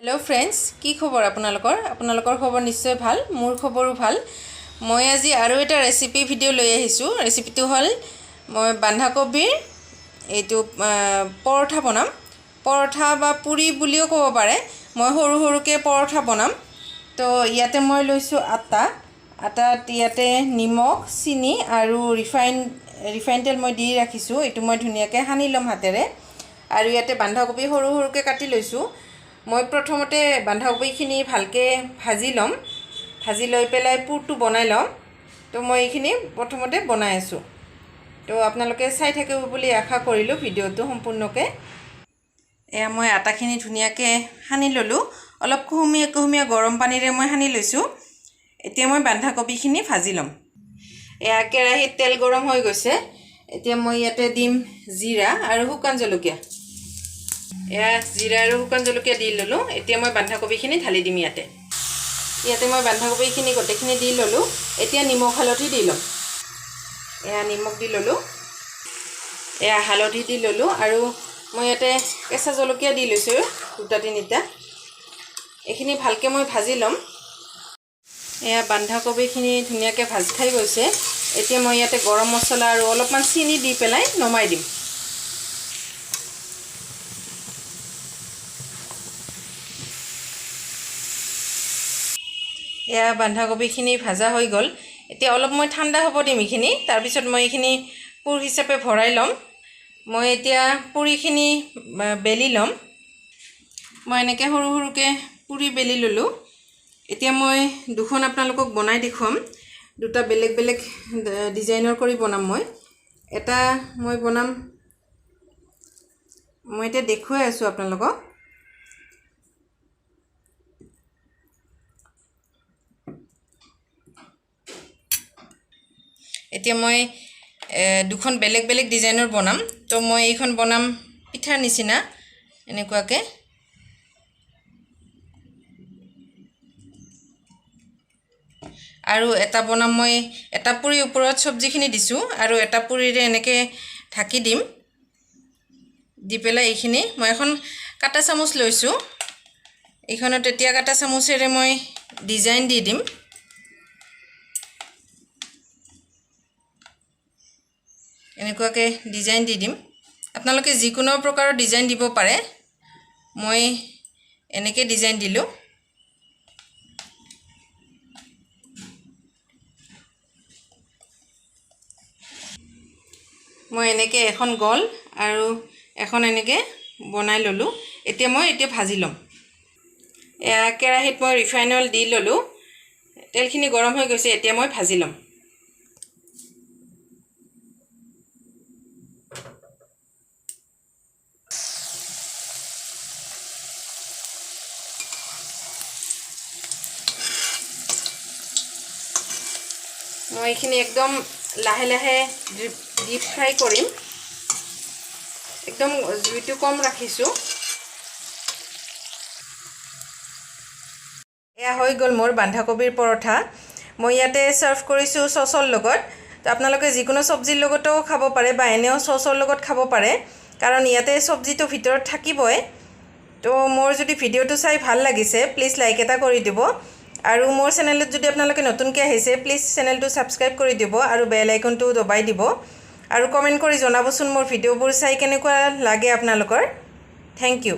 hello friends की खबर आपनालोकर खबर निश्चय ভাল मोर खबरो ভাল मैं आज आरो एटा रेसिपी भिडिओ লৈ আহিছো रेसिपिটো হল मैं बंधा कबिर एटु पराठा बनाम पराठा बा पुरी बुलिओ कब पारे मैं हरु हरुके पराठा बनाम तो इयाते मैं लैसु आटा इयाते निमख चिनी आरु रिफाइन तेल मैं दी राखिसु एटु मैं धुनियाके हानि लम हातेरे आरु इयाते बंधा कबि हरु हरुके काटि लैसु मैं प्रथमते बंधा कबिखिनि भालके भाजी लम भाजी लई पेलाई पुरटु बनाई लम तो मैं एखिनि प्रथमते बनाई आसु तो आपनालोके चाइ थाकिब बुली आशा करिलो भिडिओটো सम्पूर्णके एया मैं आटाखिनि धुनियाके हानि ललु अलप कुहुमिया गरम पानीरे मैं हानि लैसु एतिया मैं बंधा कबिखिनि भाजी लम एया केराहित तेल गरम হৈ গৈছে एतिया मैं याते दिम जीरा आरु हुकान जलुकिया या जीरा आरु हुकान जलुकिया दी ललु एतिया मैं बंधा कबिखिनि ढाली दिम याते मैं बंधा कबिखिनि गटेखिनि दी ललु एतिया निमख हालधि दी लम या निमख दी ललु या हालधि दी ललु आरु मैं याते केसा जलुकिया दी लैसु दुटा तिनिटा एखिनि भालके मैं भाजी लम या बंधा कबिखिनि धुनियाके भाज खाइ গৈছে एतिया मैं याते गरम मसला आरु अलपमान चिनी दी पेलाई नमाइ दिम या बंधा कबिखिनि भाजा হৈ গল এতিয়া অলপ মই ঠান্ডা হ'ব দিম ইখিনি তাৰ পিছত মই ইখিনি পুৰ হিচাপে ভৰাই লম মই এতিয়া পুৰিখিনি বেলি লম মই এনেকে সৰু সৰুকে পুৰি বেলি ললো এতিয়া মই দুখন আপোনালোকক বনাই দেখুৱাম দুটা বেলেগ বেলেগ ডিজাইনৰ কৰি বনাম মই এটা মই বনাম মই এটা দেখুৱাই আছো আপোনালোকক এতিয়া মই দুখন বেলেগ বেলেগ ডিজাইনৰ বনাম তো মই এইখন বনাম পিঠাৰ নিচিনা এনেকুৱাকে আৰু এটা বনাম মই এটা পুৰি ওপৰত সবজিখিনি দিছো আৰু এটা পুৰিৰে এনেকে ঢাকি দিম দি পেলাই এইখিনি মই এখন কাটা চামুচ লৈছো এইখনত এতিয়া কাটা চামুচেৰে মই ডিজাইন দি দিম এনেকুৱাকে ডিজাইন দি দিম আপোনালোকে যিকোনো প্ৰকাৰৰ ডিজাইন দিব পাৰে মই এনেকে ডিজাইন দিলো মই এনেকে এখন গল আৰু এখন এনেকে বনাই ললো এতিয়া মই ভাজি লম এয়া কেৰাহিত মই ৰিফাইন অইল দি ললো তেলখিনি গৰম হৈ গৈছে এতিয়া মই ভাজি লম মই এখিনি একদম লাহে লাহে ডিপ ফ্ৰাই কৰিম একদম জুইটো কম ৰাখিছো এয়া হৈ গল মোৰ বন্ধা কবিৰ পৰঠা মই ইয়াতে সাৰ্ভ কৰিছো সসৰ লগত তো আপোনালোকে যিকোনো সবজিৰ লগতো খাব পাৰে বা এনেও সসৰ লগত খাব পাৰে কাৰণ ইয়াতে সবজিটো ভিতৰত থাকিবই তো মোৰ যদি ভিডিওটো চাই ভাল লাগিছে প্লিজ লাইক এটা কৰি দিব আৰু মোৰ চেনেলত যদি আপোনালোকে নতুনকৈ আহিছে প্লিজ চেনেলটো সাবস্ক্ৰাইব কৰি দিব আৰু বেল আইকনটো দবাই দিব আৰু কমেন্ট কৰি জনাবচোন মোৰ ভিডিওবোৰ চাই কেনেকুৱা লাগে আপোনালোকৰ থ্যাংক ইউ